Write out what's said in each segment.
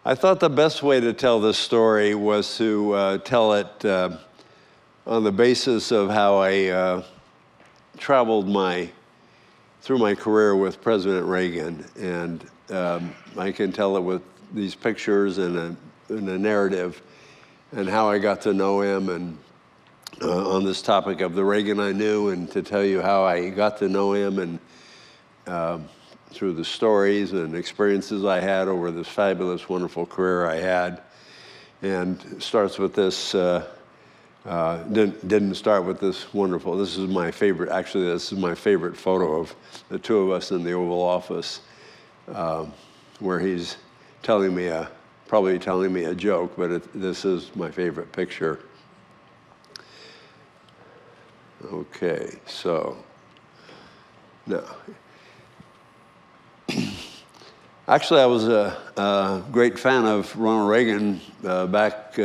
I thought the best way to tell this story was to tell it on the basis of how I traveled through my career with President Reagan, and I can tell it with these pictures and a narrative, and how I got to know him, and on this topic of the Reagan I knew, and to tell you how I got to know him, and through the stories and experiences I had over this fabulous, wonderful career I had. And it starts with this, didn't start with this wonderful, this is my favorite, actually this is my favorite photo of the two of us in the Oval Office, where he's telling me probably telling me a joke, but this is my favorite picture. Okay, so, now. Actually, I was a great fan of Ronald Reagan back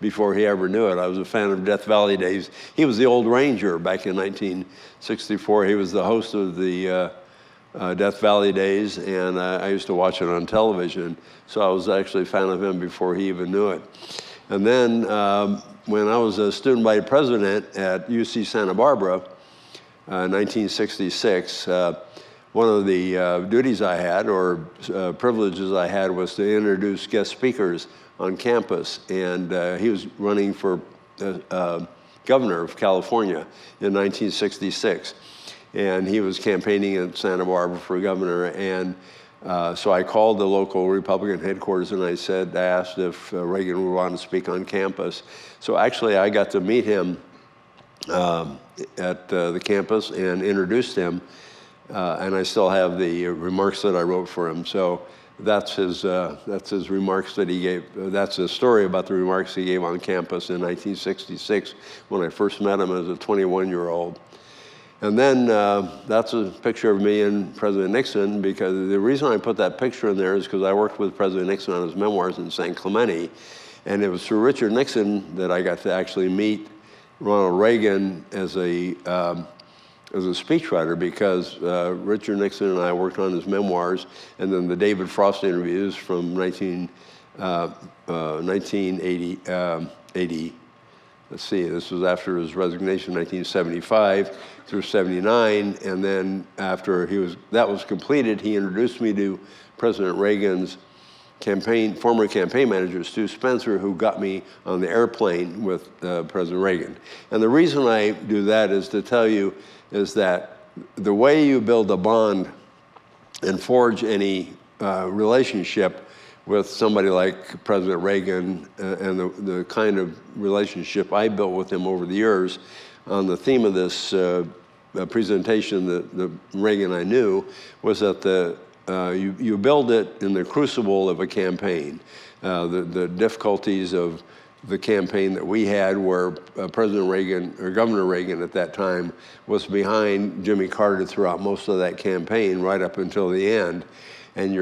before he ever knew it. I was a fan of Death Valley days. He was the old ranger back in 1964. He was the host of the Death Valley days, and I used to watch it on television. So I was actually a fan of him before he even knew it. And then when I was a student body president at UC Santa Barbara, 1966, one of the duties I had, or privileges I had, was to introduce guest speakers on campus. And he was running for governor of California in 1966. And he was campaigning in Santa Barbara for governor. And so I called the local Republican headquarters, and I asked if Reagan would want to speak on campus. So actually, I got to meet him at the campus and introduced him. And I still have the remarks that I wrote for him. So that's his remarks that he gave. That's a story about the remarks he gave on campus in 1966 when I first met him as a 21-year-old. And then that's a picture of me and President Nixon, because the reason I put that picture in there is because I worked with President Nixon on his memoirs in San Clemente. And it was through Richard Nixon that I got to actually meet Ronald Reagan as a speechwriter, because Richard Nixon and I worked on his memoirs, and then the David Frost interviews from 1980. Let's see, this was after his resignation, 1975 through 79, and then after that was completed, he introduced me to President Reagan's former campaign manager, Stu Spencer, who got me on the airplane with President Reagan. And the reason I do that is to tell you is that the way you build a bond and forge any relationship with somebody like President Reagan and the kind of relationship I built with him over the years on the theme of this presentation, the Reagan I knew, was that you build it in the crucible of a campaign. The difficulties of the campaign that we had, where President Reagan, or Governor Reagan at that time, was behind Jimmy Carter throughout most of that campaign, right up until the end. And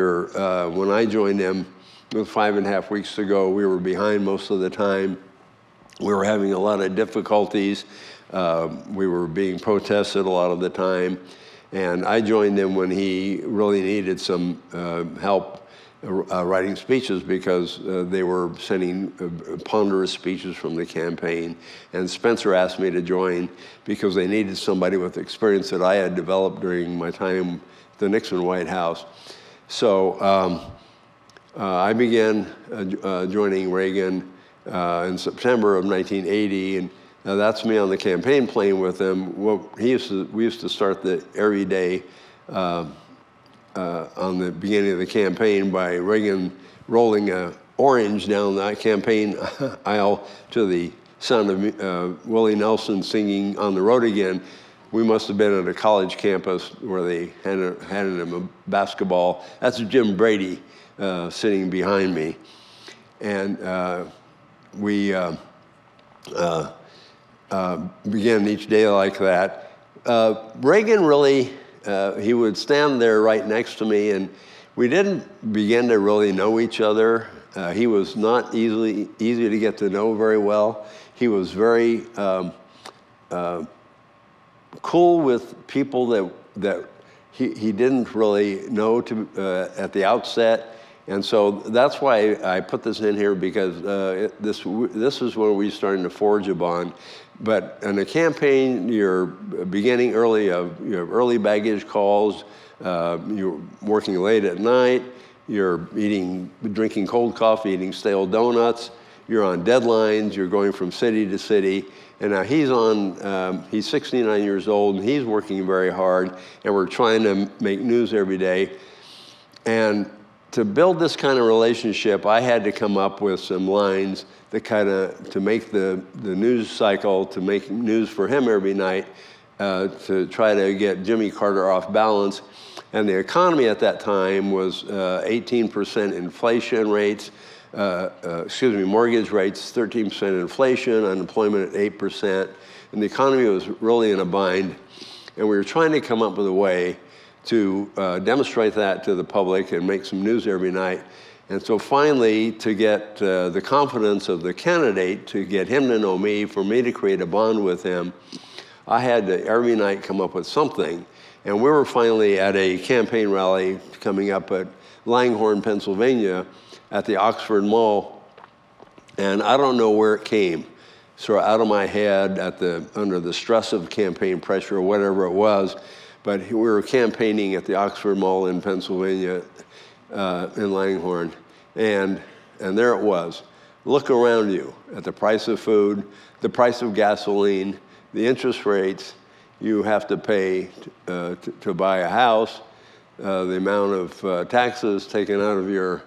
when I joined him 5.5 weeks ago, we were behind most of the time. We were having a lot of difficulties. We were being protested a lot of the time. And I joined him when he really needed some help writing speeches, because they were sending ponderous speeches from the campaign. And Spencer asked me to join because they needed somebody with experience that I had developed during my time at the Nixon White House. So I began joining Reagan in September of 1980, and that's me on the campaign plane with him. We used to start the every day on the beginning of the campaign by Reagan rolling an orange down that campaign aisle to the sound of Willie Nelson singing "On the Road Again." We must have been at a college campus where they handed him a basketball. That's Jim Brady sitting behind me. And we began each day like that. Reagan really, he would stand there right next to me, and we didn't begin to really know each other. He was not easy to get to know very well. He was very cool with people that he didn't really know at the outset. And so that's why I put this in here, because this is where we're starting to forge a bond. But in a campaign, you're beginning early, you have early baggage calls, you're working late at night, you're drinking cold coffee, eating stale donuts, you're on deadlines, you're going from city to city. And now he's 69 years old, and he's working very hard, and we're trying to make news every day. And to build this kind of relationship, I had to come up with some lines that to make the news cycle, to make news for him every night, to try to get Jimmy Carter off balance. And the economy at that time was 18% inflation rates, mortgage rates, 13% inflation, unemployment at 8%. And the economy was really in a bind. And we were trying to come up with a way to demonstrate that to the public and make some news every night. And so finally, to get the confidence of the candidate, to get him to know me, for me to create a bond with him, I had to every night come up with something. And we were finally at a campaign rally coming up at Langhorne, Pennsylvania, at the Oxford Mall. And I don't know where it came, sort of out of my head under the stress of campaign pressure or whatever it was. But we were campaigning at the Oxford Mall in Pennsylvania, in Langhorne, and there it was. Look around you at the price of food, the price of gasoline, the interest rates you have to pay to buy a house, the amount of taxes taken out of your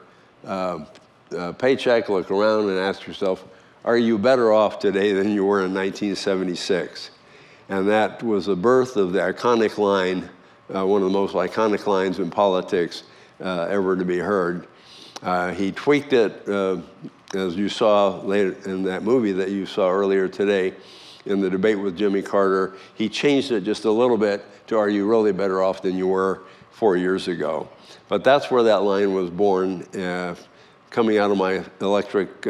paycheck. Look around and ask yourself, are you better off today than you were in 1976? And that was the birth of the iconic line, one of the most iconic lines in politics ever to be heard. He tweaked it, as you saw later in that movie that you saw earlier today in the debate with Jimmy Carter. He changed it just a little bit to, are you really better off than you were 4 years ago? But that's where that line was born, coming out of my electric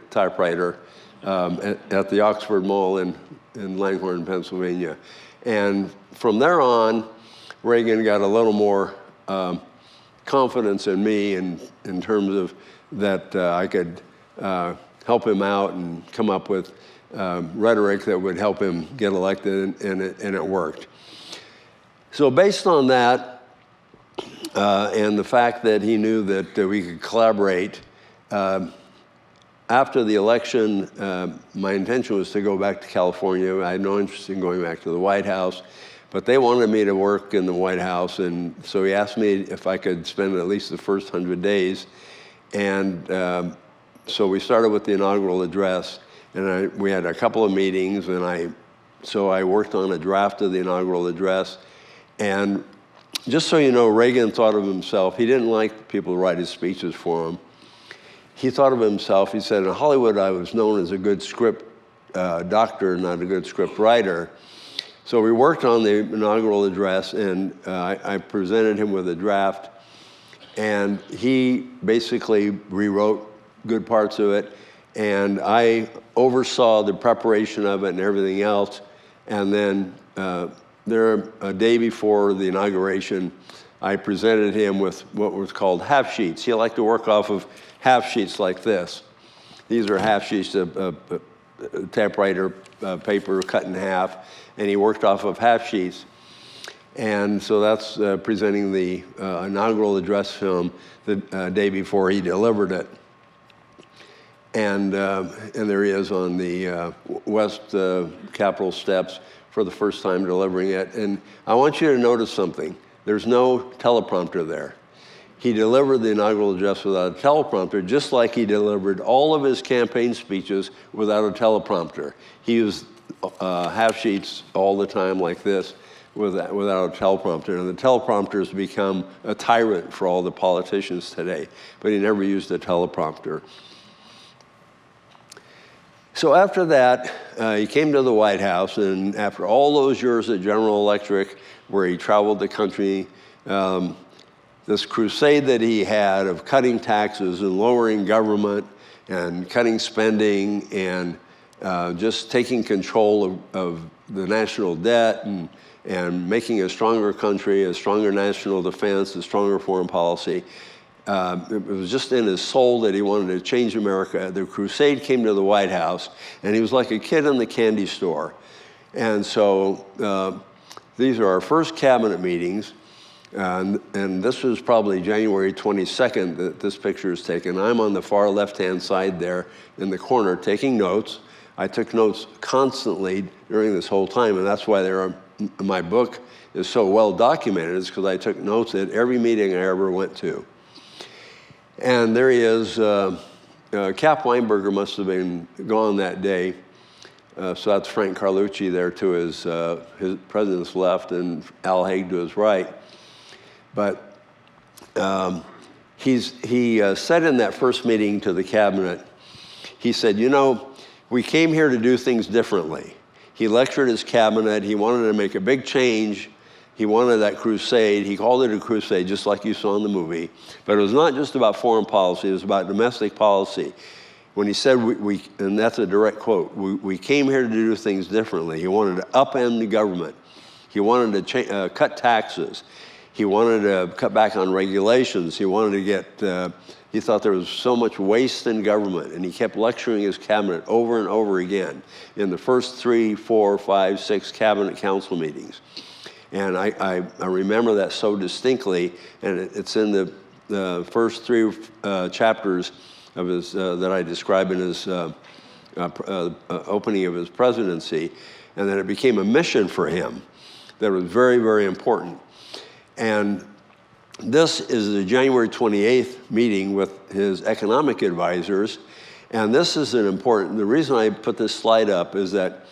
typewriter at the Oxford Mall in Langhorne, Pennsylvania. And from there on, Reagan got a little more confidence in me in terms of that I could help him out and come up with rhetoric that would help him get elected, and it worked. So based on that, and the fact that he knew that we could collaborate, after the election, my intention was to go back to California. I had no interest in going back to the White House, but they wanted me to work in the White House, and so he asked me if I could spend at least the first 100 days. And so we started with the inaugural address, and we had a couple of meetings, and so I worked on a draft of the inaugural address. And just so you know, Reagan thought of himself, he didn't like people to write his speeches for him. He thought of himself, he said, in Hollywood I was known as a good script doctor, not a good script writer. So we worked on the inaugural address, and I presented him with a draft, and he basically rewrote good parts of it, and I oversaw the preparation of it and everything else. And then a day before the inauguration, I presented him with what was called half sheets. He liked to work off of half sheets like this. These are half sheets of typewriter paper cut in half, and he worked off of half sheets. And so that's presenting the inaugural address film the day before he delivered it. And there he is on the West Capitol steps for the first time delivering it. And I want you to notice something. There's no teleprompter there. He delivered the inaugural address without a teleprompter, just like he delivered all of his campaign speeches without a teleprompter. He used half sheets all the time like this without a teleprompter. And the teleprompter has become a tyrant for all the politicians today, but he never used a teleprompter. So after that, he came to the White House, and after all those years at General Electric, where he traveled the country, this crusade that he had of cutting taxes and lowering government and cutting spending and just taking control of the national debt and making a stronger country, a stronger national defense, a stronger foreign policy, It was just in his soul that he wanted to change America. The Crusade came to the White House, and he was like a kid in the candy store. And so these are our first cabinet meetings, and this was probably January 22nd that this picture is taken. I'm on the far left-hand side there in the corner taking notes. I took notes constantly during this whole time, and that's why my book is so well documented. It's because I took notes at every meeting I ever went to. And there he is. Cap Weinberger must have been gone that day. So that's Frank Carlucci there to his president's left and Al Haig to his right. But he said in that first meeting to the cabinet, he said, you know, we came here to do things differently. He lectured his cabinet. He wanted to make a big change. He wanted that crusade. He called it a crusade, just like you saw in the movie. But it was not just about foreign policy. It was about domestic policy. When he said, and that's a direct quote, we came here to do things differently. He wanted to upend the government. He wanted to cut taxes. He wanted to cut back on regulations. He wanted to get, he thought there was so much waste in government, and he kept lecturing his cabinet over and over again in the first 3, 4, 5, 6 cabinet council meetings. And I remember that so distinctly, and it's in the first 3 chapters of his that I describe in his opening of his presidency, and then it became a mission for him that was very, very important. And this is the January 28th meeting with his economic advisors, and this is an important, the reason I put this slide up is that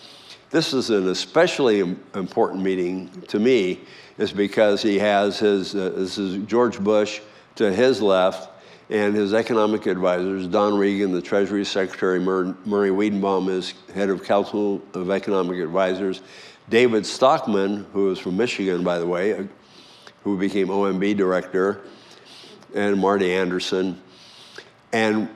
this is an especially important meeting to me, is because he has his, this is George Bush to his left, and his economic advisors, Don Reagan, the Treasury Secretary, Murray Wiedenbaum is head of Council of Economic Advisors, David Stockman, who is from Michigan, by the way, who became OMB director, and Marty Anderson. And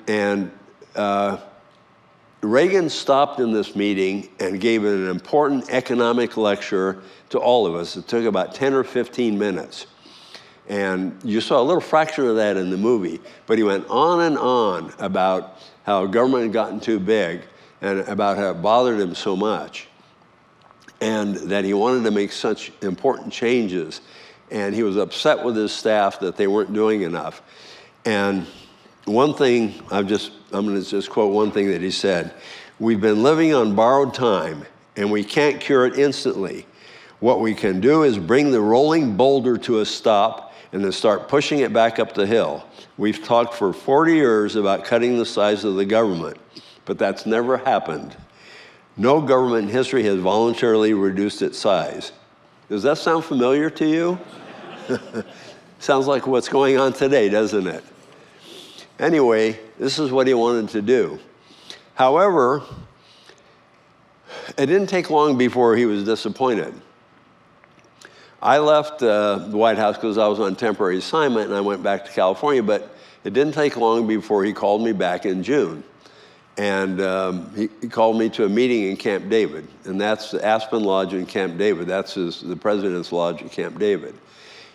Reagan stopped in this meeting and gave an important economic lecture to all of us. It took about 10 or 15 minutes. And you saw a little fraction of that in the movie, but he went on and on about how government had gotten too big and about how it bothered him so much, and that he wanted to make such important changes. And he was upset with his staff that they weren't doing enough. And one thing, I'm going to just quote one thing that he said. We've been living on borrowed time, and we can't cure it instantly. What we can do is bring the rolling boulder to a stop and then start pushing it back up the hill. We've talked for 40 years about cutting the size of the government, but that's never happened. No government in history has voluntarily reduced its size. Does that sound familiar to you? Sounds like what's going on today, doesn't it? Anyway, this is what he wanted to do. However, it didn't take long before he was disappointed. I left the White House because I was on temporary assignment, and I went back to California, but it didn't take long before he called me back in June. And he called me to a meeting in Camp David, and that's the Aspen Lodge in Camp David. That's the President's Lodge at Camp David.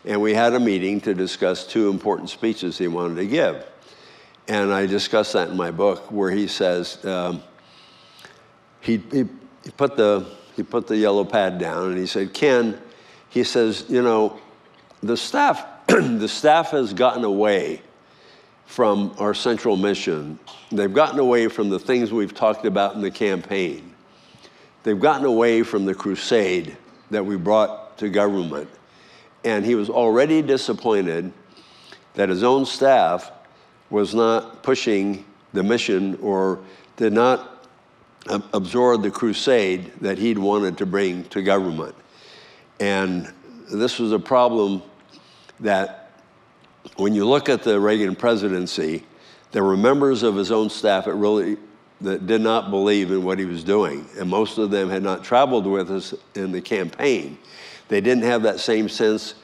And we had a meeting to discuss 2 important speeches he wanted to give. And I discussed that in my book, where he says, he put the yellow pad down, and he said, Ken, he says, you know, the staff has gotten away from our central mission. They've gotten away from the things we've talked about in the campaign. They've gotten away from the crusade that we brought to government. And he was already disappointed that his own staff was not pushing the mission or did not absorb the crusade that he'd wanted to bring to government. And this was a problem that when you look at the Reagan presidency, there were members of his own staff that did not believe in what he was doing. And most of them had not traveled with us in the campaign. They didn't have that same sense,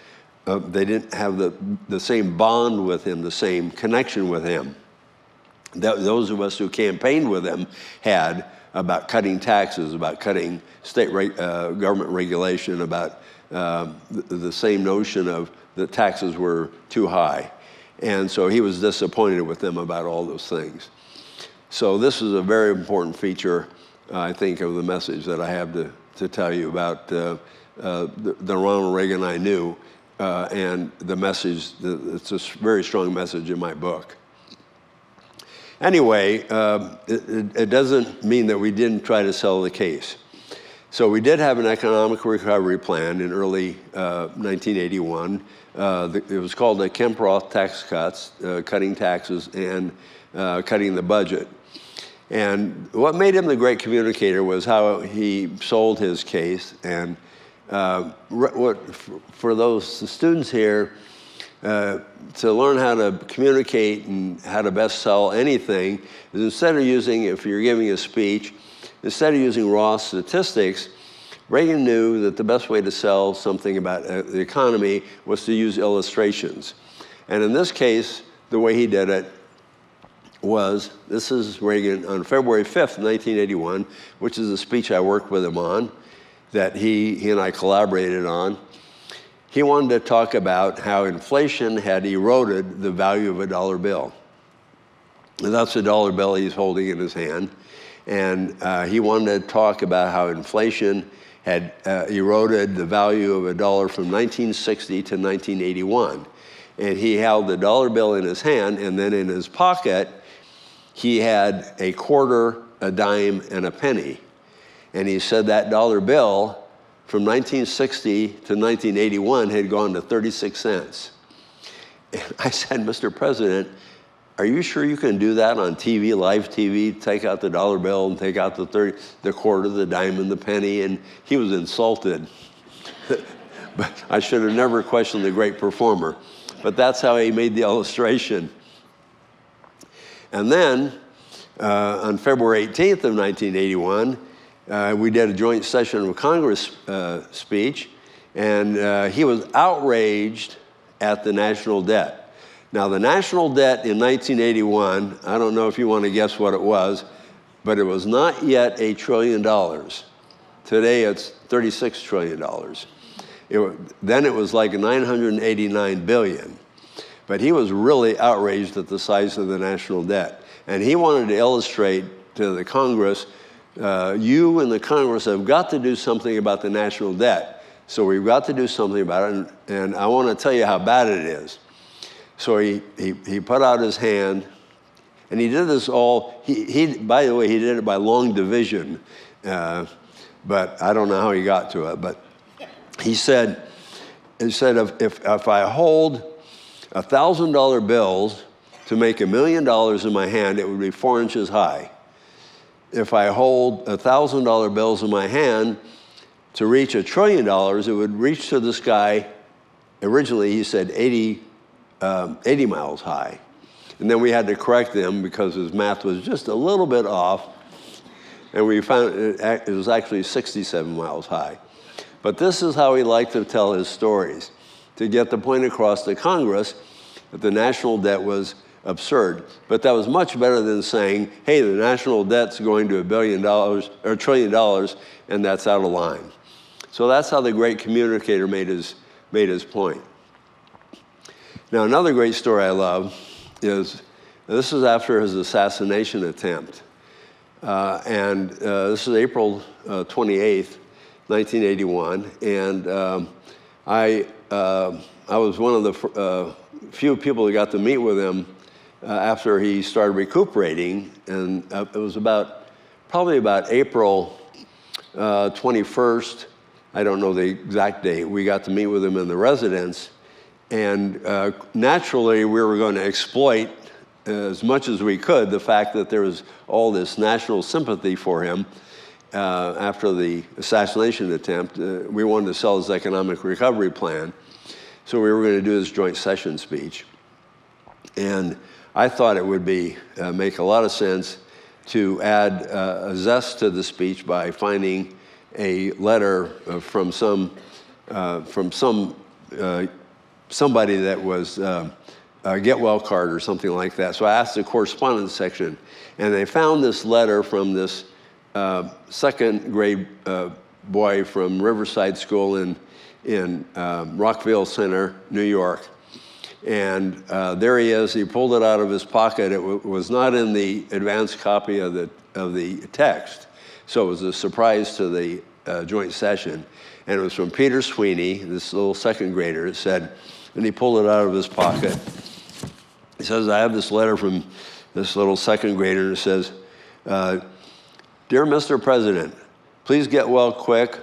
they didn't have the same bond with him, the same connection with him that those of us who campaigned with him had about cutting taxes, about cutting state government regulation, about the same notion of the taxes were too high. And so he was disappointed with them about all those things. So this is a very important feature, I think, of the message that I have to tell you about the Ronald Reagan I knew, and the message. It's a very strong message in my book. Anyway, it doesn't mean that we didn't try to sell the case. So we did have an economic recovery plan in early 1981. It was called the Kemp-Roth tax cuts, cutting taxes and cutting the budget. And what made him the great communicator was how he sold his case. And for those students here, to learn how to communicate and how to best sell anything is instead of using, if you're giving a speech, instead of using raw statistics, Reagan knew that the best way to sell something about the economy was to use illustrations. And in this case, the way he did it was, this is Reagan on February 5th, 1981, which is a speech I worked with him on, that he and I collaborated on. He wanted to talk about how inflation had eroded the value of a dollar bill. And that's the dollar bill he's holding in his hand. And he wanted to talk about how inflation had eroded the value of a dollar from 1960 to 1981. And he held the dollar bill in his hand, and then in his pocket, he had a quarter, a dime, and a penny. And he said that dollar bill from 1960 to 1981 had gone to 36 cents. And I said, Mr. President, are you sure you can do that on TV, live TV, take out the dollar bill and take out the quarter, the dime, and the penny? And he was insulted. But I should have never questioned the great performer. But that's how he made the illustration. And then on February 18th of 1981, we did a joint session of Congress speech, and he was outraged at the national debt. Now, the national debt in 1981, I don't know if you want to guess what it was, but it was not yet $1 trillion. Today, it's $36 trillion. Then it was like 989 billion. But he was really outraged at the size of the national debt. And he wanted to illustrate to the Congress, you and the Congress have got to do something about the national debt. So we've got to do something about it, and I want to tell you how bad it is. So he put out his hand, and he did this all, by the way, he did it by long division, but I don't know how he got to it. But he said if I hold $1,000 bills to make $1 million in my hand, it would be 4 inches high. If I hold $1,000 bills in my hand to reach $1 trillion, it would reach to the sky. Originally, he said 80 miles high. And then we had to correct him because his math was just a little bit off. And we found it was actually 67 miles high. But this is how he liked to tell his stories, to get the point across to Congress that the national debt was absurd. But that was much better than saying, hey, the national debt's going to $1 billion or $1 trillion, and that's out of line. So that's how the great communicator made his point. Now, another great story I love is, this is after his assassination attempt. This is April 28th, 1981. And I was one of the few people who got to meet with him after he started recuperating. And it was probably about April 21st. I don't know the exact date. We got to meet with him in the residence. And naturally, we were going to exploit as much as we could the fact that there was all this national sympathy for him after the assassination attempt. We wanted to sell his economic recovery plan. So we were going to do his joint session speech. And I thought it would make a lot of sense to add a zest to the speech by finding a letter from somebody that was a get well card or something like that. So I asked the correspondence section, and they found this letter from this second grade boy from Riverside School in Rockville Center, New York. And there he is. He pulled it out of his pocket. It was not in the advanced copy of the text, so it was a surprise to the joint session. And it was from Peter Sweeney, this little second grader. It said, and he pulled it out of his pocket. He says, I have this letter from this little second grader, and it says, Dear Mr. President, please get well quick,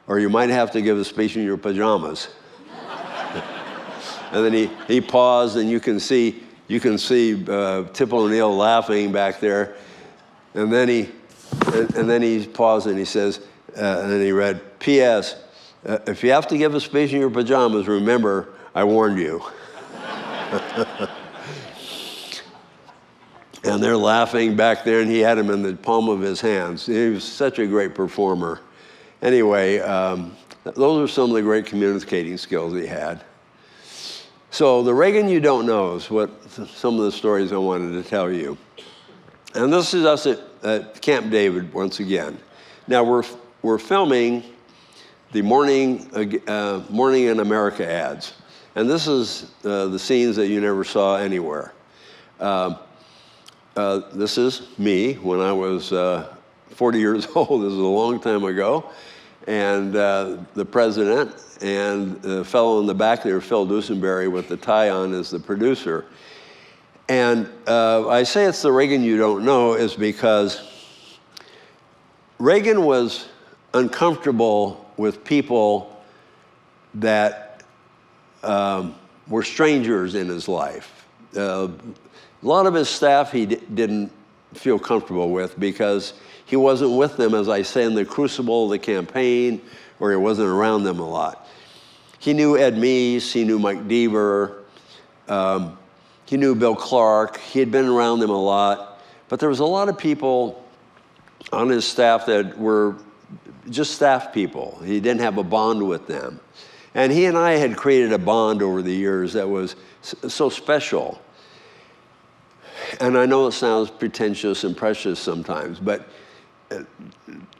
or you might have to give a speech in your pajamas. And then he paused, and you can see Tip O'Neill laughing back there. And then he paused, and he says, and then he read, P.S. If you have to give a speech in your pajamas, remember, I warned you. And they're laughing back there, and he had him in the palm of his hands. He was such a great performer. Anyway, those are some of the great communicating skills he had. So the Reagan you don't know is what some of the stories I wanted to tell you. And this is us at Camp David once again. Now we're filming the Morning in America ads. And this is the scenes that you never saw anywhere. This is me when I was 40 years old. This is a long time ago. And the president and the fellow in the back there, Phil Dusenberry, with the tie on, is the producer. And I say it's the Reagan you don't know is because Reagan was uncomfortable with people that were strangers in his life. A lot of his staff he didn't feel comfortable with because he wasn't with them, as I say, in the crucible of the campaign, or he wasn't around them a lot. He knew Ed Meese, he knew Mike Deaver, he knew Bill Clark. He had been around them a lot, but there was a lot of people on his staff that were just staff people. He didn't have a bond with them. And he and I had created a bond over the years that was so special. And I know it sounds pretentious and precious sometimes, but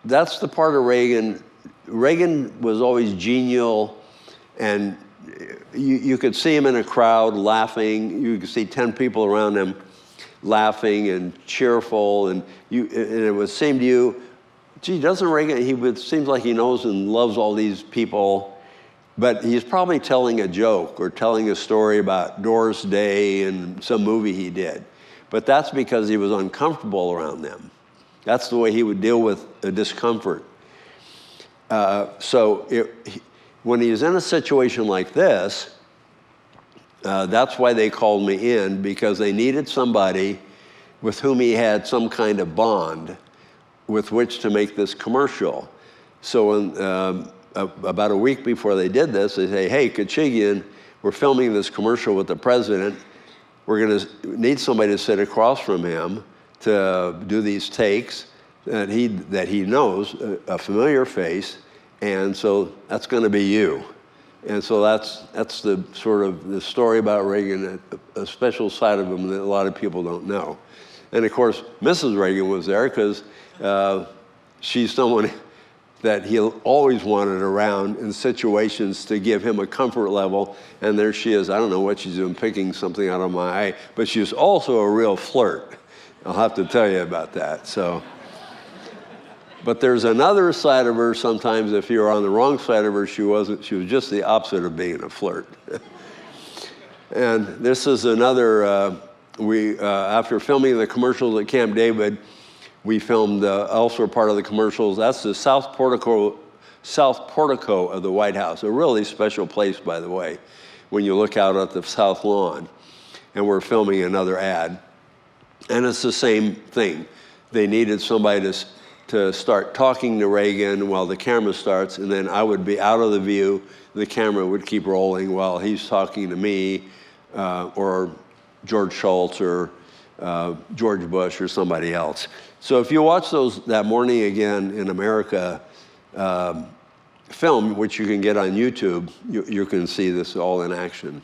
that's the part of Reagan. Reagan was always genial, and you could see him in a crowd laughing. You could see 10 people around him laughing and cheerful, and it would seem to you, gee, doesn't Reagan, seems like he knows and loves all these people, but he's probably telling a joke or telling a story about Doris Day and some movie he did. But that's because he was uncomfortable around them. That's the way he would deal with a discomfort. When he's in a situation like this, that's why they called me in, because they needed somebody with whom he had some kind of bond with which to make this commercial. So about a week before they did this, they say, hey, Khachigian, we're filming this commercial with the president. We're going to need somebody to sit across from him to do these takes that he knows, a familiar face, and so that's going to be you. And so that's the sort of the story about Reagan, a special side of him that a lot of people don't know. And of course, Mrs. Reagan was there because she's someone that he always wanted around in situations to give him a comfort level. And there she is. I don't know what she's doing, picking something out of my eye, but she's also a real flirt. I'll have to tell you about that. So, but there's another side of her. Sometimes if you're on the wrong side of her, she was just the opposite of being a flirt. And this is another, after filming the commercials at Camp David, we filmed also part of the commercials. That's the south portico of the White House, a really special place, by the way, when you look out at the south lawn. And we're filming another ad. And it's the same thing. They needed somebody to start talking to Reagan while the camera starts, and then I would be out of the view. The camera would keep rolling while he's talking to me, or George Shultz, or George Bush, or somebody else. So if you watch that Morning Again in America film, which you can get on YouTube, you can see this all in action.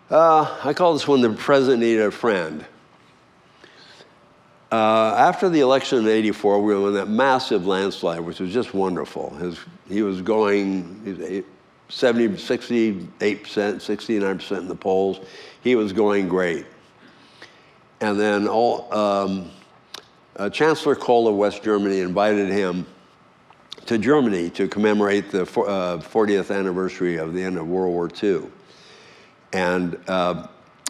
I call this one the president needed a friend. After the election in '84, we were in that massive landslide, which was just wonderful. He was going 68%, 69% in the polls. He was going great. And then Chancellor Kohl of West Germany invited him to Germany to commemorate the 40th anniversary of the end of World War II. And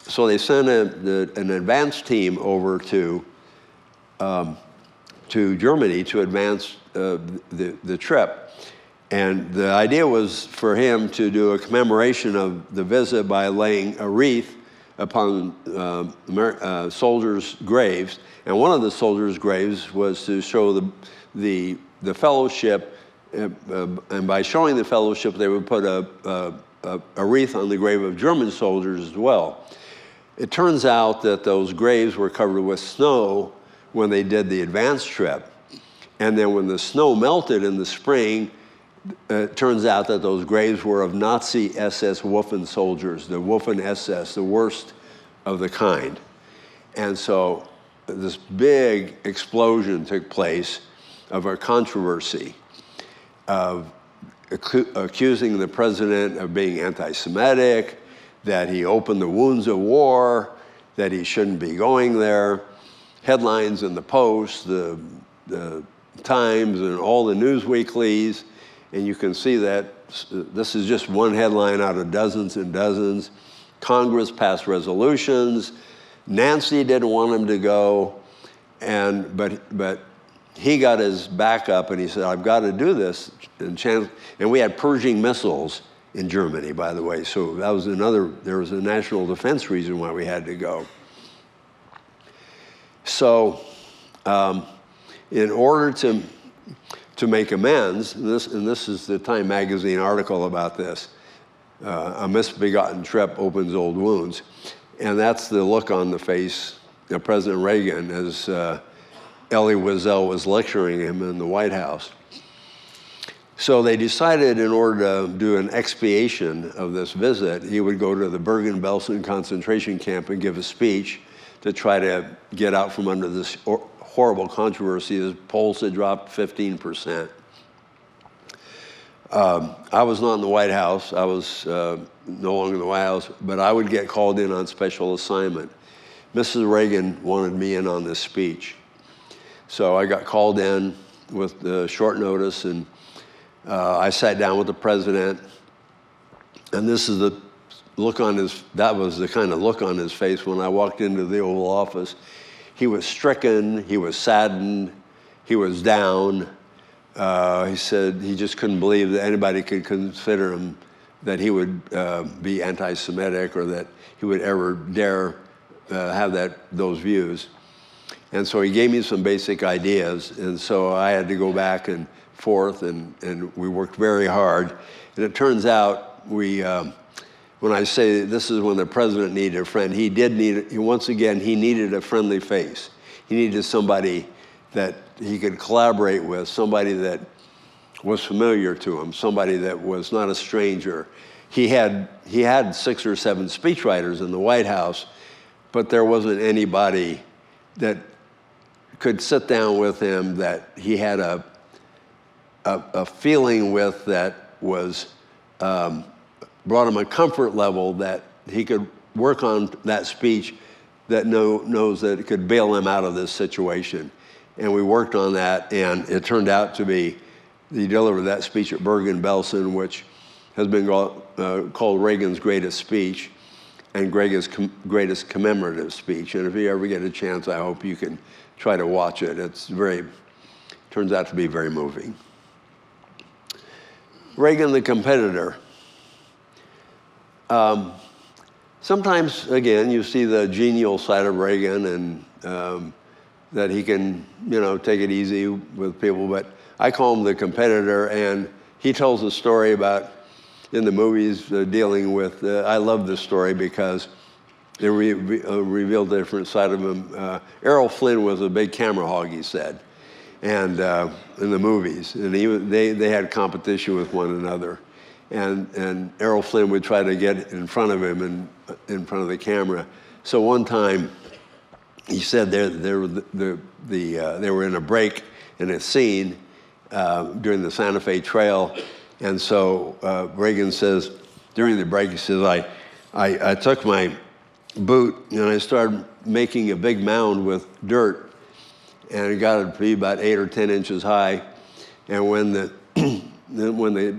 so they sent an advance team over to Germany to advance the trip. And the idea was for him to do a commemoration of the visit by laying a wreath upon soldiers' graves. And one of the soldiers' graves was to show the fellowship, and by showing the fellowship, they would put a wreath on the grave of German soldiers as well. It turns out that those graves were covered with snow when they did the advance trip. And then when the snow melted in the spring, it turns out that those graves were of Nazi SS Waffen soldiers, the Waffen SS, the worst of the kind. And so this big explosion took place of a controversy of accusing the president of being anti-Semitic, that he opened the wounds of war, that he shouldn't be going there. Headlines in the Post, the Times, and all the news weeklies. And you can see that this is just one headline out of dozens and dozens. Congress passed resolutions. Nancy didn't want him to go, but he got his back up and he said, I've got to do this. And we had Pershing missiles in Germany, by the way. So that was there was a national defense reason why we had to go. So in order to make amends, and this is the Time magazine article about this, a misbegotten trip opens old wounds. And that's the look on the face of President Reagan as Elie Wiesel was lecturing him in the White House. So they decided in order to do an expiation of this visit, he would go to the Bergen-Belsen concentration camp and give a speech to try to get out from under this horrible controversy. His polls had dropped 15%. I was not in the White House. I was no longer in the White House, but I would get called in on special assignment. Mrs. Reagan wanted me in on this speech. So I got called in with short notice, and I sat down with the president, and this is the look on that was the kind of look on his face when I walked into the Oval Office. He was stricken, he was saddened, he was down. He said he just couldn't believe that anybody could consider him that he would be anti-Semitic or that he would ever dare have those views. And so he gave me some basic ideas, and so I had to go back and forth, and we worked very hard. And it turns out when I say this is when the president needed a friend, he needed a friendly face. He needed somebody that he could collaborate with, somebody that was familiar to him, somebody that was not a stranger. He had 6 or 7 speechwriters in the White House, but there wasn't anybody that could sit down with him that he had a feeling with that was brought him a comfort level that he could work on that speech that knows that it could bail him out of this situation. And we worked on that, and it turned out to be, he delivered that speech at Bergen-Belsen, which has been called Reagan's greatest speech and Reagan's greatest commemorative speech. And if you ever get a chance, I hope you can try to watch it. Turns out to be very moving. Reagan the competitor. Sometimes, again, you see the genial side of Reagan and that he can, take it easy with people, but I call him the competitor, and he tells a story about, in the movies, dealing with, I love this story because it revealed a different side of him. Errol Flynn was a big camera hog, he said, and in the movies, and they had competition with one another. And Errol Flynn would try to get in front of him and in front of the camera. So one time, he said they were in a break in a scene during the Santa Fe Trail, And so Reagan says, during the break, he says, I took my boot and I started making a big mound with dirt, and it got to be about 8 or 10 inches high. And when the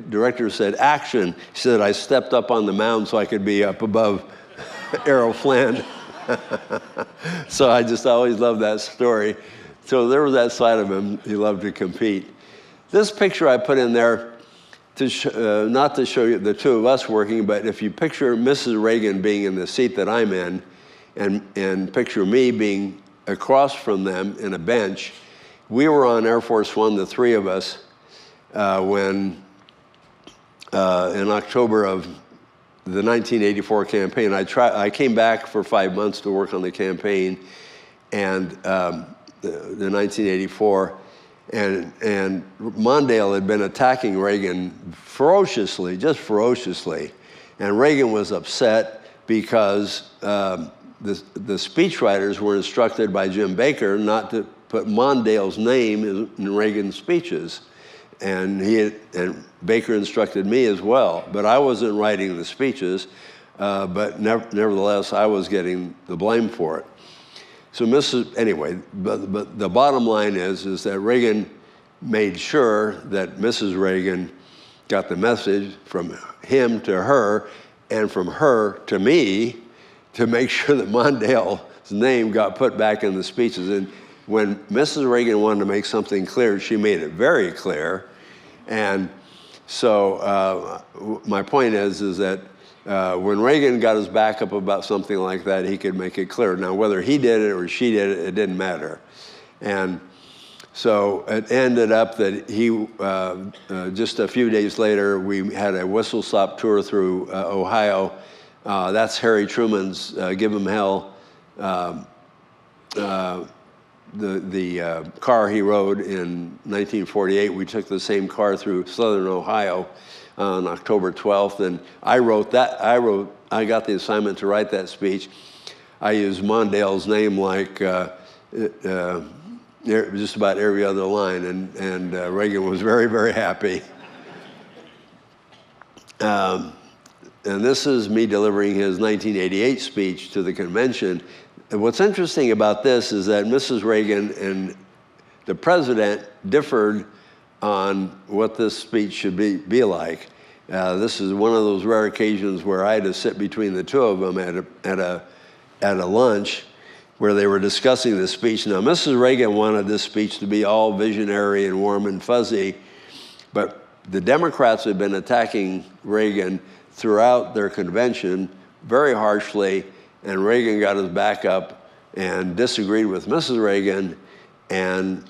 director said, action, he said, I stepped up on the mound so I could be up above Errol Flynn. So I just always loved that story. So there was that side of him. He loved to compete. This picture I put in there, not to show you the two of us working, but if you picture Mrs. Reagan being in the seat that I'm in, and picture me being across from them in a bench, we were on Air Force One, the three of us, when in October of the 1984 campaign, I came back for 5 months to work on the campaign, and the 1984. And Mondale had been attacking Reagan ferociously, just ferociously. And Reagan was upset because the speechwriters were instructed by Jim Baker not to put Mondale's name in Reagan's speeches. And Baker instructed me as well. But I wasn't writing the speeches, but nevertheless, I was getting the blame for it. So anyway, but the bottom line is that Reagan made sure that Mrs. Reagan got the message from him to her and from her to me to make sure that Mondale's name got put back in the speeches. And when Mrs. Reagan wanted to make something clear, she made it very clear. And so my point is that when Reagan got his back up about something like that, he could make it clear. Now, whether he did it or she did it, it didn't matter. And so it ended up that he, just a few days later, we had a whistle-stop tour through Ohio. That's Harry Truman's Give 'Em Hell, the car he rode in 1948. We took the same car through southern Ohio on October 12th, and I got the assignment to write that speech. I used Mondale's name like just about every other line, and Reagan was very, very happy. And this is me delivering his 1988 speech to the convention. And what's interesting about this is that Mrs. Reagan and the president differed on what this speech should be like. This is one of those rare occasions where I had to sit between the two of them at a lunch where they were discussing the speech. Now, Mrs. Reagan wanted this speech to be all visionary and warm and fuzzy, but the Democrats had been attacking Reagan throughout their convention very harshly, and Reagan got his back up and disagreed with Mrs. Reagan, and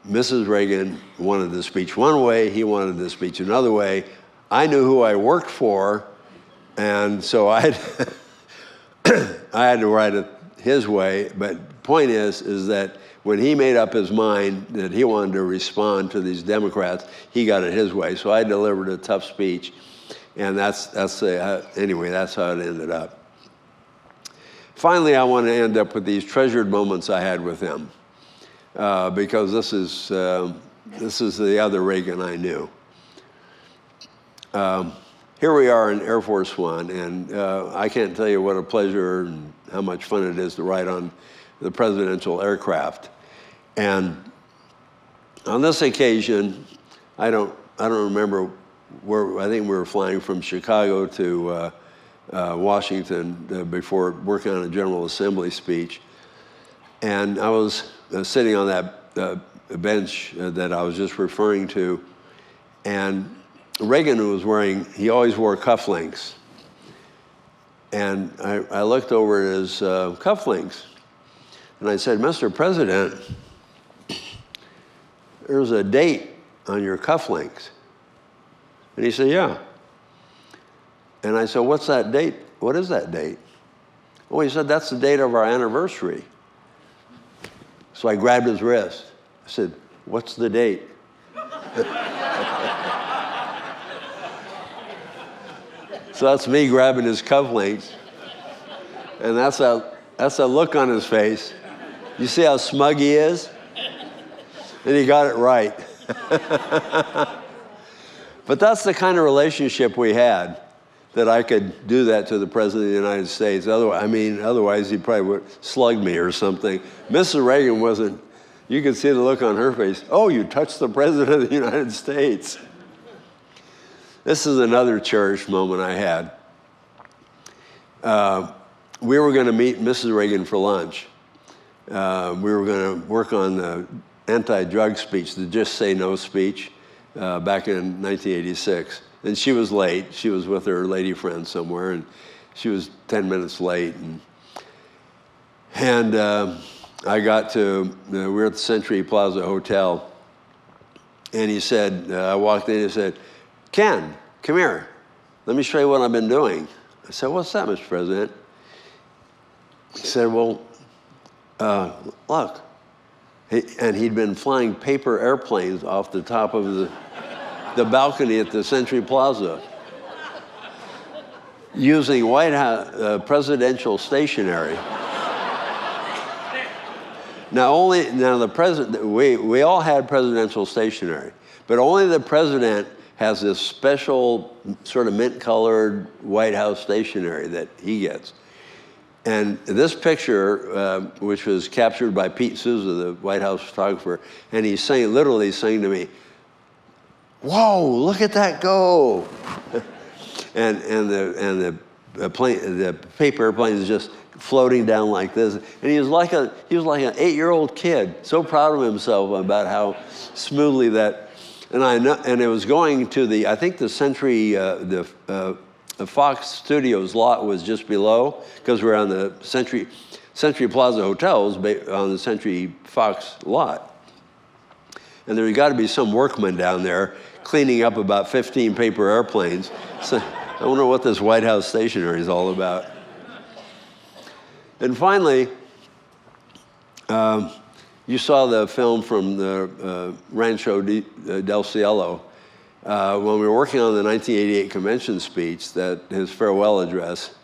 Mrs. Reagan wanted the speech one way, he wanted the speech another way. I knew who I worked for, and so I had to write it his way. But the point is that when he made up his mind that he wanted to respond to these Democrats, he got it his way. So I delivered a tough speech, and anyway, that's how it ended up. Finally, I want to end up with these treasured moments I had with him. Because this is the other Reagan I knew. Here we are in Air Force One, and I can't tell you what a pleasure and how much fun it is to ride on the presidential aircraft. And on this occasion, I don't remember where. I think we were flying from Chicago to Washington before working on a General Assembly speech, and I was sitting on that bench that I was just referring to, and Reagan he always wore cufflinks. And I looked over at his cufflinks, and I said, Mr. President, there's a date on your cufflinks. And he said, yeah. And I said, what's that date? What is that date? Oh, he said, that's the date of our anniversary. So I grabbed his wrist. I said, what's the date? So that's me grabbing his cufflinks. And that's a look on his face. You see how smug he is? And he got it right. But that's the kind of relationship we had, that I could do that to the President of the United States. Otherwise he probably would slug me or something. Mrs. Reagan wasn't, you could see the look on her face, oh, you touched the President of the United States. This is another cherished moment I had. We were going to meet Mrs. Reagan for lunch. We were going to work on the anti-drug speech, the Just Say No speech, back in 1986. And she was late. She was with her lady friend somewhere, and she was 10 minutes late. And I got to, we were at the Century Plaza Hotel, and he said, I walked in and he said, Ken, come here. Let me show you what I've been doing. I said, what's that, Mr. President? He said, well, look. And he'd been flying paper airplanes off the top of the balcony at the Century Plaza using White House presidential stationery. Now the president, we all had presidential stationery, but only the president has this special sort of mint-colored White House stationery that he gets. And this picture, which was captured by Pete Souza, the White House photographer, and he's saying, literally saying to me, "Whoa, look at that go!" and the paper airplane is just floating down like this. And he was like an 8-year-old kid, so proud of himself about how smoothly that. And it was going to the, I think the Century, the Fox Studios lot was just below, because we're on the Century Plaza Hotels on the Century Fox lot. And there's got to be some workman down there cleaning up about 15 paper airplanes. So I wonder what this White House stationery is all about. And finally, you saw the film from the Rancho del Cielo. When we were working on the 1988 convention speech, his farewell address,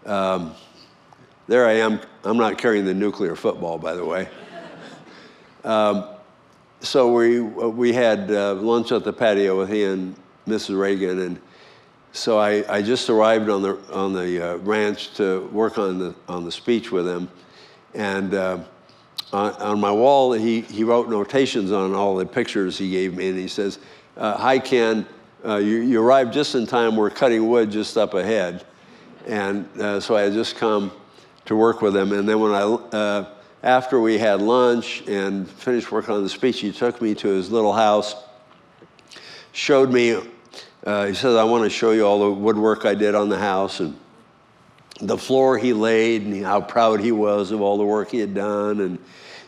there I am. I'm not carrying the nuclear football, by the way. So we had lunch at the patio with he and Mrs. Reagan, and so I just arrived on the ranch to work on the speech with him, and on my wall he wrote notations on all the pictures he gave me, and he says, "Hi Ken, you arrived just in time. We're cutting wood just up ahead," and so I had just come to work with him, and then when after we had lunch and finished working on the speech, he took me to his little house, showed me, he said, "I want to show you all the woodwork I did on the house," and the floor he laid, and how proud he was of all the work he had done. And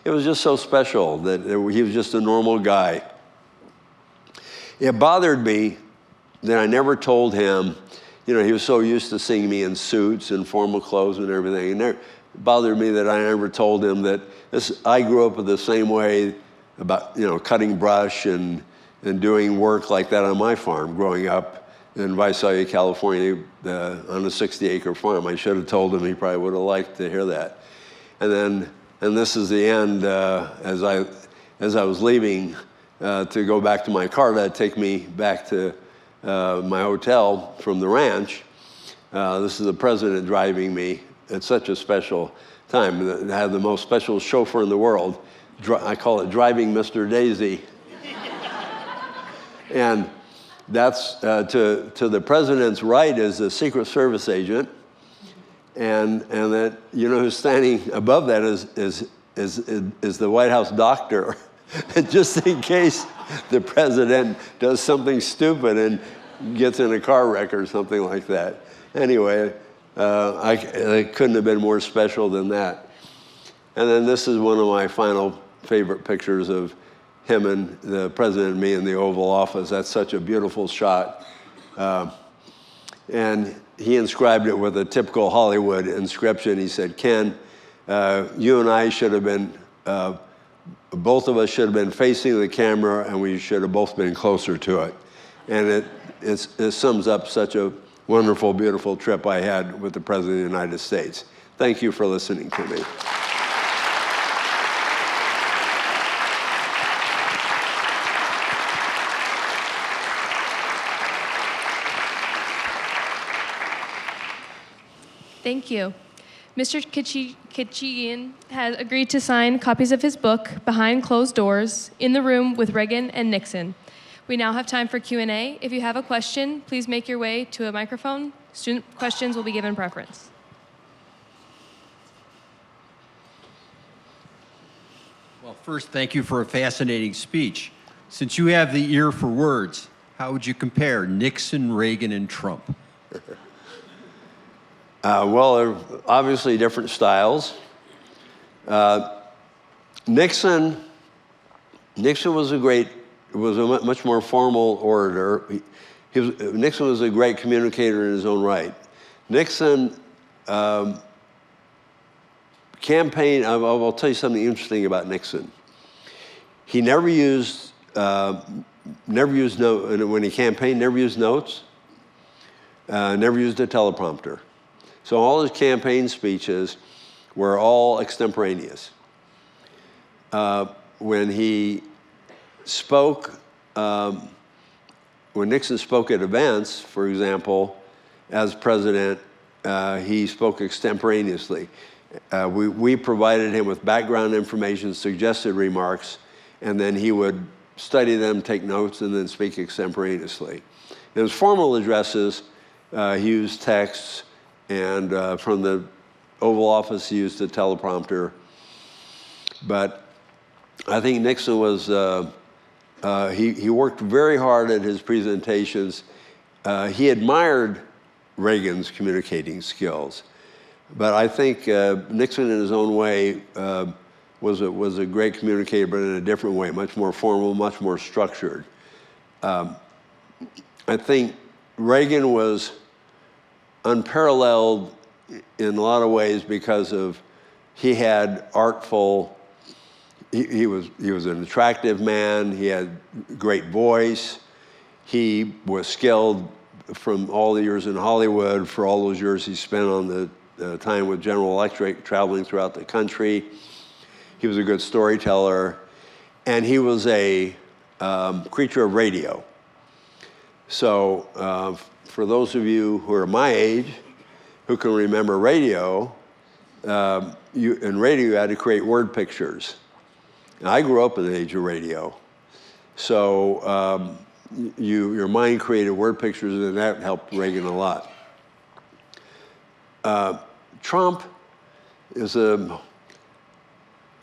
it was just so special that he was just a normal guy. It bothered me that I never told him, he was so used to seeing me in suits and formal clothes and everything. And it bothered me that I never told him that I grew up the same way about, cutting brush and doing work like that on my farm growing up in Visalia, California, on a 60-acre farm. I should have told him. He probably would have liked to hear that. And this is the end, as I was leaving to go back to my car that take me back to my hotel from the ranch. This is the president driving me. It's such a special time. I have the most special chauffeur in the world. I call it driving Mr. Daisy. And that's to the president's right is the Secret Service agent, and that who's standing above that is the White House doctor, just in case the president does something stupid and gets in a car wreck or something like that. Anyway, it couldn't have been more special than that. And then this is one of my final favorite pictures of him and the president and me in the Oval Office. That's such a beautiful shot. And he inscribed it with a typical Hollywood inscription. He said, "Ken, you and I should have been, both of us should have been facing the camera, and we should have both been closer to it." And it sums up such a wonderful, beautiful trip I had with the President of the United States. Thank you for listening to me. Thank you. Mr. Khachigian has agreed to sign copies of his book, Behind Closed Doors, in the room with Reagan and Nixon. We now have time for Q&A. If you have a question, please make your way to a microphone. Student questions will be given preference. Well, first, thank you for a fascinating speech. Since you have the ear for words, how would you compare Nixon, Reagan, and Trump? Well, they're obviously different styles. Nixon was a much more formal orator. Nixon was a great communicator in his own right. Nixon campaigned. I'll tell you something interesting about Nixon. He never used notes when he campaigned. Never used notes. Never used a teleprompter. So all his campaign speeches were all extemporaneous. When he spoke, when Nixon spoke at events, for example, as president, he spoke extemporaneously. We provided him with background information, suggested remarks, and then he would study them, take notes, and then speak extemporaneously. In his formal addresses, he used texts, and from the Oval Office, he used a teleprompter. But I think Nixon was, he worked very hard at his presentations. He admired Reagan's communicating skills. But I think Nixon, in his own way, was a great communicator, but in a different way, much more formal, much more structured. I think Reagan was unparalleled in a lot of ways because of he had artful. He was an attractive man. He had great voice. He was skilled from all the years in Hollywood, for all those years he spent on the time with General Electric, traveling throughout the country. He was a good storyteller, and he was a creature of radio. So for those of you who are my age, who can remember radio, in radio you had to create word pictures. And I grew up in the age of radio. So your mind created word pictures, and that helped Reagan a lot. Trump is a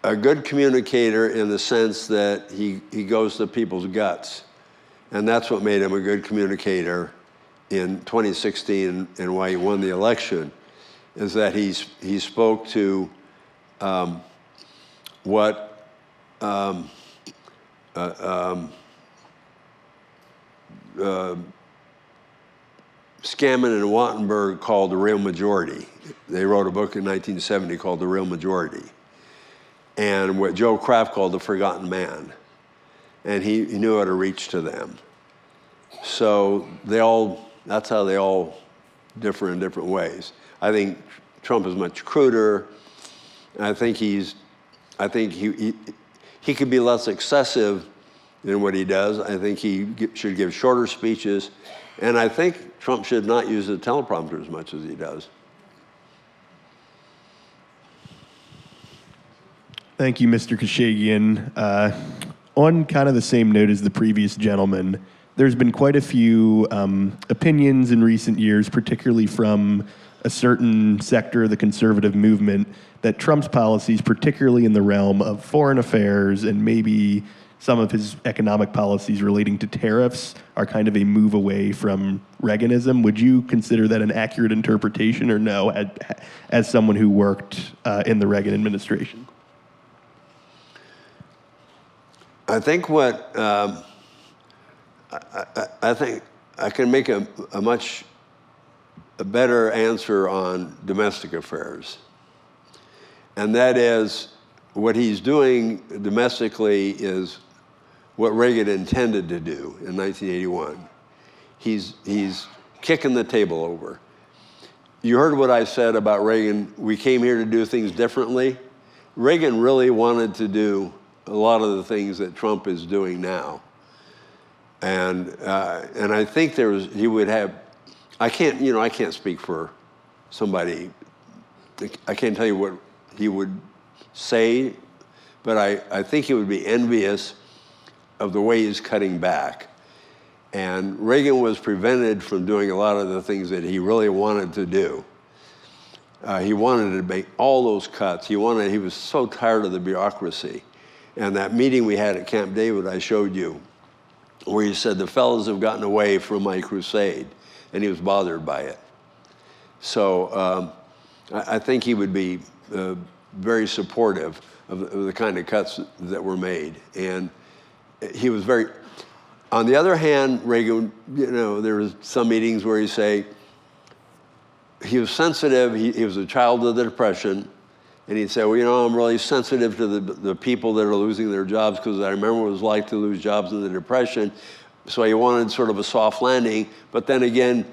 good communicator in the sense that he goes to people's guts. And that's what made him a good communicator in 2016 and why he won the election, is that he spoke to what Scammon and Wattenberg called the real majority. They wrote a book in 1970 called The Real Majority, and what Joe Kraft called the forgotten man. And he knew how to reach to them. So that's how they all differ in different ways. I think Trump is much cruder. I think he could be less excessive in what he does. I think he should give shorter speeches. And I think Trump should not use the teleprompter as much as he does. Thank you, Mr. Khachigian. On kind of the same note as the previous gentleman, there's been quite a few opinions in recent years, particularly from a certain sector of the conservative movement, that Trump's policies, particularly in the realm of foreign affairs and maybe some of his economic policies relating to tariffs, are kind of a move away from Reaganism. Would you consider that an accurate interpretation, or no, as someone who worked in the Reagan administration? I think I think I can make a much better answer on domestic affairs. And that is, what he's doing domestically is what Reagan intended to do in 1981. He's kicking the table over. You heard what I said about Reagan. We came here to do things differently. Reagan really wanted to do a lot of the things that Trump is doing now. And I think he would have, I can't speak for somebody I can't tell you what he would say, but I think he would be envious of the way he's cutting back. And Reagan was prevented from doing a lot of the things that he really wanted to do. He wanted to make all those cuts. He was so tired of the bureaucracy. And that meeting we had at Camp David I showed you, where he said, the fellows have gotten away from my crusade, and he was bothered by it. So I think he would be very supportive of the kind of cuts that were made. And he was very, on the other hand, Reagan, there was some meetings where he'd say, he was sensitive, he was a child of the Depression, and he'd say, well, I'm really sensitive to the people that are losing their jobs, because I remember what it was like to lose jobs in the Depression. So he wanted sort of a soft landing, but then again,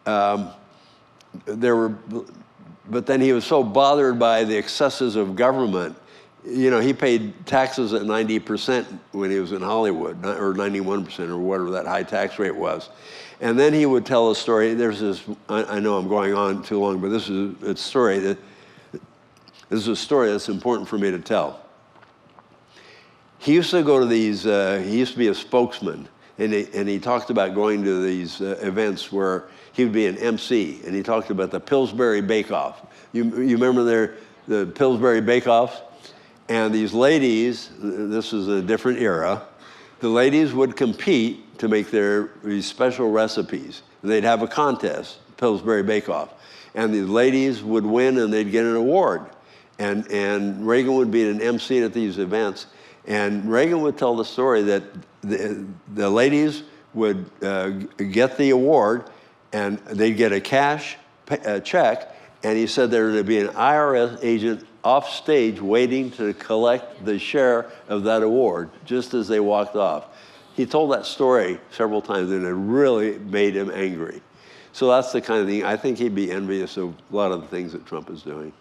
but then he was so bothered by the excesses of government. He paid taxes at 90% when he was in Hollywood, or 91%, or whatever that high tax rate was. And then he would tell a story. There's this, I know I'm going on too long, but this is a story that's important for me to tell. He used to go to these, he used to be a spokesman, and he talked about going to these events where he would be an MC, and he talked about the Pillsbury Bake-Off. You remember the Pillsbury Bake-Offs? And these ladies, this is a different era, the ladies would compete to make these special recipes. They'd have a contest, Pillsbury Bake-Off, and the ladies would win and they'd get an award. And Reagan would be an MC at these events, and Reagan would tell the story that the ladies would get the award, and they'd get a cash check, and he said there would be an IRS agent off stage waiting to collect the share of that award just as they walked off. He told that story several times, and it really made him angry. So that's the kind of thing, I think he'd be envious of a lot of the things that Trump is doing.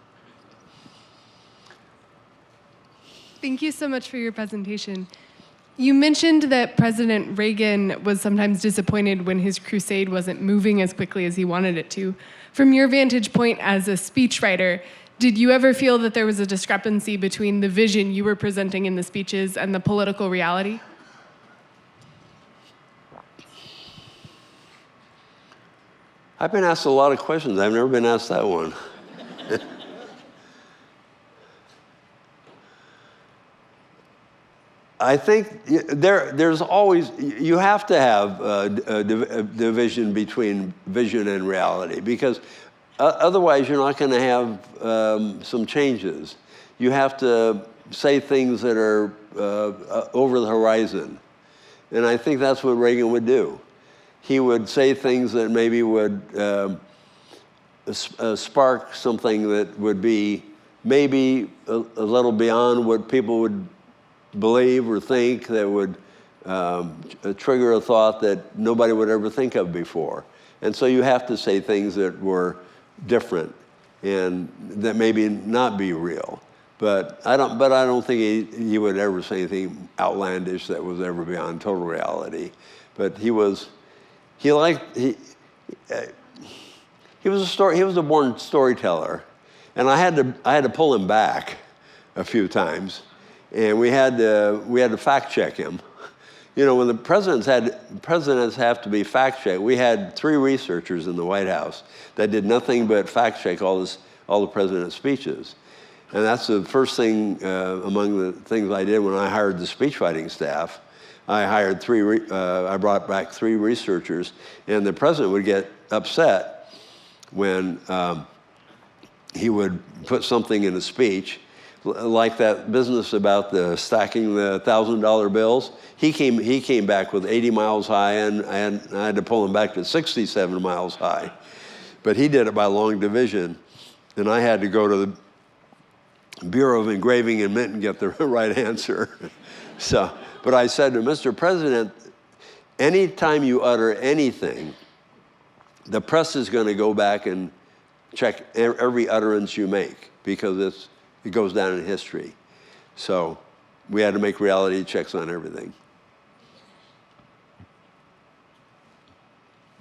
Thank you so much for your presentation. You mentioned that President Reagan was sometimes disappointed when his crusade wasn't moving as quickly as he wanted it to. From your vantage point as a speechwriter, did you ever feel that there was a discrepancy between the vision you were presenting in the speeches and the political reality? I've been asked a lot of questions. I've never been asked that one. I think there's always, you have to have a division between vision and reality, because otherwise you're not going to have some changes. You have to say things that are over the horizon. And I think that's what Reagan would do. He would say things that maybe would spark something that would be maybe a little beyond what people would believe or think, that would trigger a thought that nobody would ever think of before. And so you have to say things that were different and that maybe not be real. But I don't think he would ever say anything outlandish that was ever beyond total reality. But he was a born storyteller, and I had to pull him back a few times, and we had to fact check him. When the presidents have to be fact checked, we had 3 researchers in the White House that did nothing but fact check all the president's speeches. And that's the first thing among the things I did when I hired the speechwriting staff. I brought back 3 researchers, and the president would get upset when he would put something in a speech, like that business about the stacking the $1,000 bills. He came back with 80 miles high, and I had to pull him back to 67 miles high. But he did it by long division, and I had to go to the Bureau of Engraving and Mint and get the right answer. But I said to him, Mr. President, anytime you utter anything, the press is going to go back and check every utterance you make, because it goes down in history. So we had to make reality checks on everything.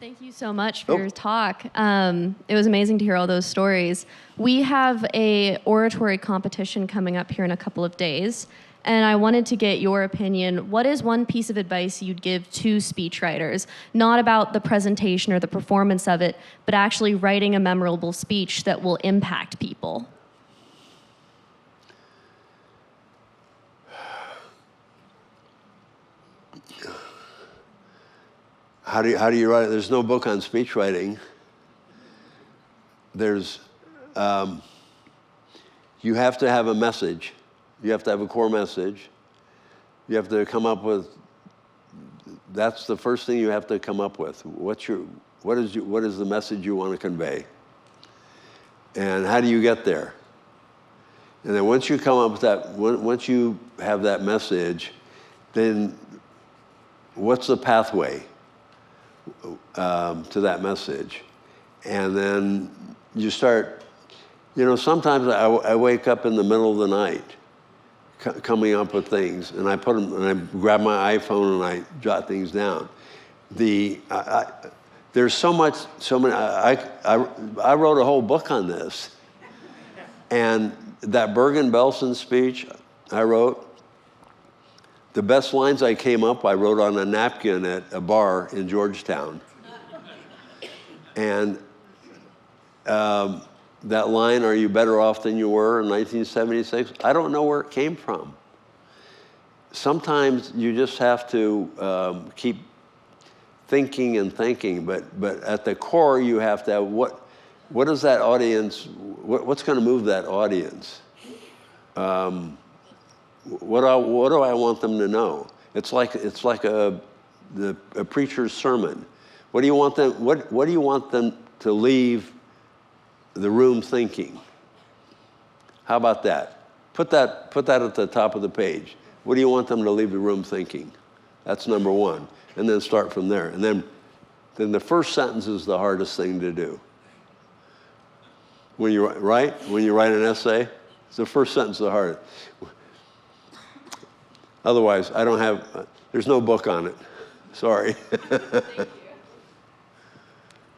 Thank you so much for your talk. It was amazing to hear all those stories. We have a oratory competition coming up here in a couple of days, and I wanted to get your opinion. What is one piece of advice you'd give to speechwriters? Not about the presentation or the performance of it, but actually writing a memorable speech that will impact people. How do you write it? There's no book on speech writing. There's, you have to have a message. You have to have a core message. You have to come up with, that's the first thing you have to come up with. What is the message you want to convey? And how do you get there? And then once you come up with that, once you have that message, then what's the pathway to that message? And then you start, sometimes I wake up in the middle of the night coming up with things, and I put them, and I grab my iPhone and I jot things down. There's so many, I wrote a whole book on this. And that Bergen-Belsen speech I wrote, the best lines I came up, I wrote on a napkin at a bar in Georgetown. And that line, "Are you better off than you were" in 1976, I don't know where it came from. Sometimes you just have to keep thinking and thinking, but at the core you have to have what is that audience, what's going to move that audience? What do I want them to know? It's like a preacher's sermon. What do you want them to leave the room thinking? How about that? Put that at the top of the page. What do you want them to leave the room thinking? That's number one. And then start from there. And then the first sentence is the hardest thing to do. When you write an essay, it's the first sentence the hardest. Otherwise, there's no book on it. Sorry. Thank you.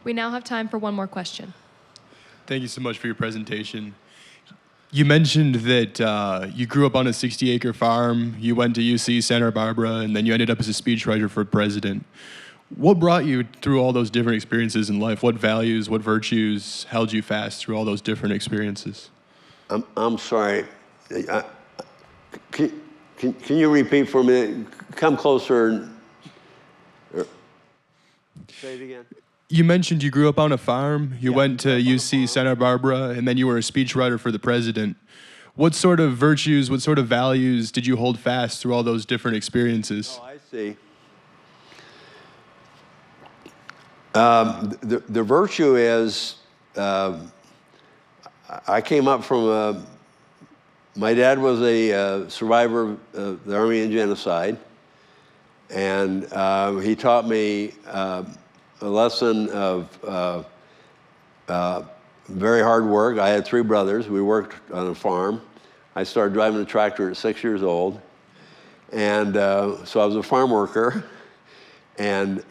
We now have time for one more question. Thank you so much for your presentation. You mentioned that you grew up on a 60-acre farm, you went to UC Santa Barbara, and then you ended up as a speechwriter for president. What brought you through all those different experiences in life? What values, what virtues held you fast through all those different experiences? I'm sorry. Can you repeat for me? Come closer. Say it again. You mentioned you grew up on a farm, you went to UC Santa Barbara, and then you were a speechwriter for the president. What sort of virtues, what sort of values did you hold fast through all those different experiences? Oh, I see. The virtue is, I came up from my dad was a survivor of the Armenian genocide, and he taught me a lesson of very hard work. I had 3 brothers. We worked on a farm. I started driving a tractor at 6 years old, and so I was a farm worker. And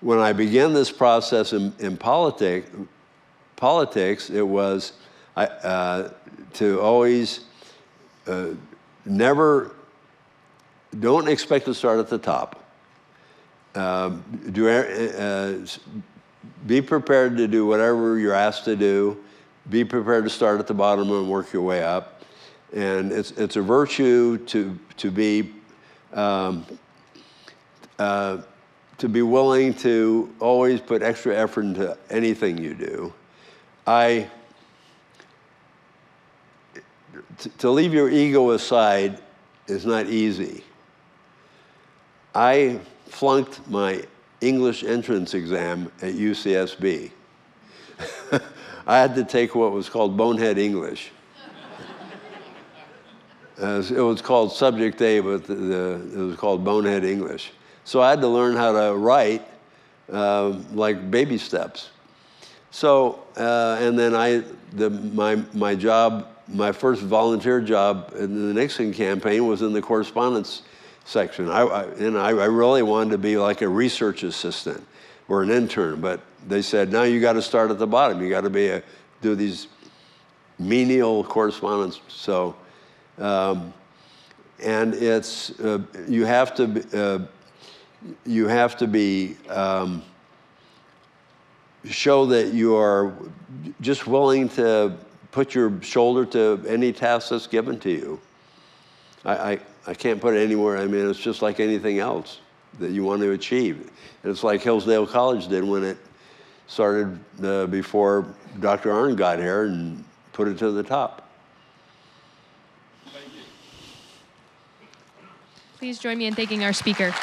when I began this process in politics, it was to always don't expect to start at the top. Be prepared to do whatever you're asked to do. Be prepared to start at the bottom and work your way up. And it's a virtue to be willing to always put extra effort into anything you do. To leave your ego aside is not easy. I flunked my English entrance exam at UCSB. I had to take what was called bonehead English. It was called Subject A, but it was called bonehead English. So I had to learn how to write like baby steps. So, and then my job my first volunteer job in the Nixon campaign was in the correspondence section. I really wanted to be like a research assistant or an intern, but they said, no, you got to start at the bottom. You got to do these menial correspondence. So, and it's you have to be show that you are just willing to put your shoulder to any task that's given to you. I can't put it anywhere. I mean, it's just like anything else that you want to achieve. And it's like Hillsdale College did when it started before Dr. Arnn got here and put it to the top. Please join me in thanking our speaker.